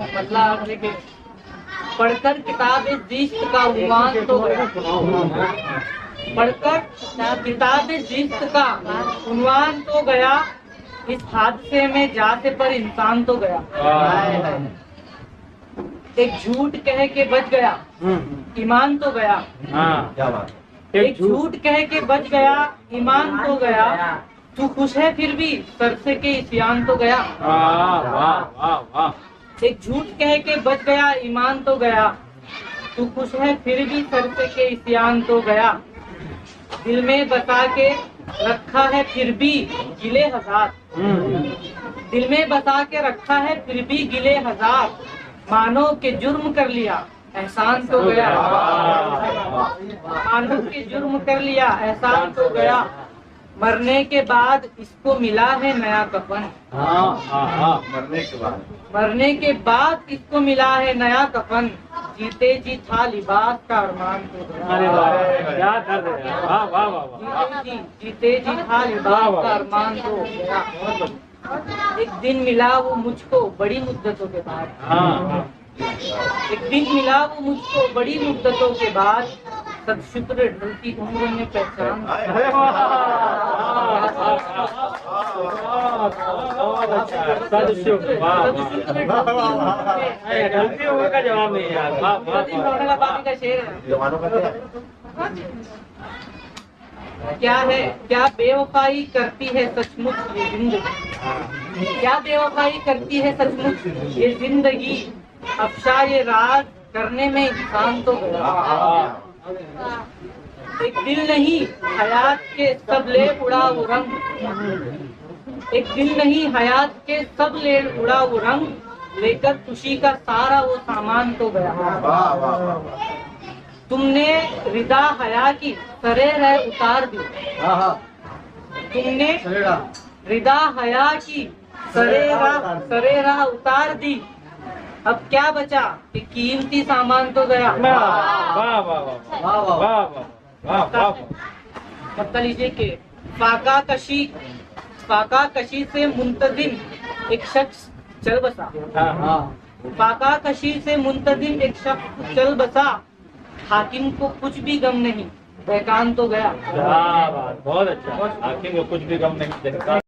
मतलब देखिए, पढ़कर किताब जिस्त का उन्वान तो गया, पढ़कर किताब जिस्त का उन्वान तो गया, इस हादसे में जाते पर इंसान तो गया। एक झूठ कह के बच गया, ईमान तो गया। एक झूठ कह के बच गया, ईमान तो गया। तू खुश है फिर भी सर से के इस्यान तो गया। एक झूठ कह के बच गया, ईमान तो गया। तू खुश है फिर भी सर से के इस्यान तो गया। दिल में बसा के रखा है फिर भी गिले हजार, दिल में बसा के रखा है फिर भी गिले हजार। मानो के जुर्म कर लिया एहसान तो गया, मानो के जुर्म कर लिया एहसान तो गया। मरने के बाद इसको मिला है नया कफन, मरने के बाद इसको मिला है नया कफन। जीते जी था लिबास का अरमान तो गया, जीते जी था लिबास का अरमान तो गया। एक दिन मिला वो मुझको बड़ी मुद्दतों के बाद, एक दिन मिला वो मुझको बड़ी मुद्दतों के बाद। सदशुक्र ढलती उम्र में पहचान, ढलती उम्र का जवाब नहीं यार, बाकी का शेर है। क्या है, क्या बेवफाई करती है सचमुच ये जिंदगी, क्या बेवफाई करती है सचमुच ये जिंदगी। अफशा ये राज करने में इंसान तो गया। एक दिल नहीं हयात के सब ले उड़ा वो रंग, एक दिल नहीं हयात के सब ले उड़ा वो रंग। लेकर खुशी का सारा वो सामान तो गया। तुमने रिदा हया की सरे रह उतार दी, तुमने रिदा हया की सरे राह उतार दी। अब क्या बचा कि कीमती सामान तो गया। मतलब लीजिए कि फाका कशी से मुंतजिम एक शख्स चल बसा, फाका कशी से मुंतजिम एक शख्स चल बसा। हाकिम को कुछ भी गम नहीं बहकान तो गया। बहुत अच्छा, हाकिम को कुछ भी गम नहीं।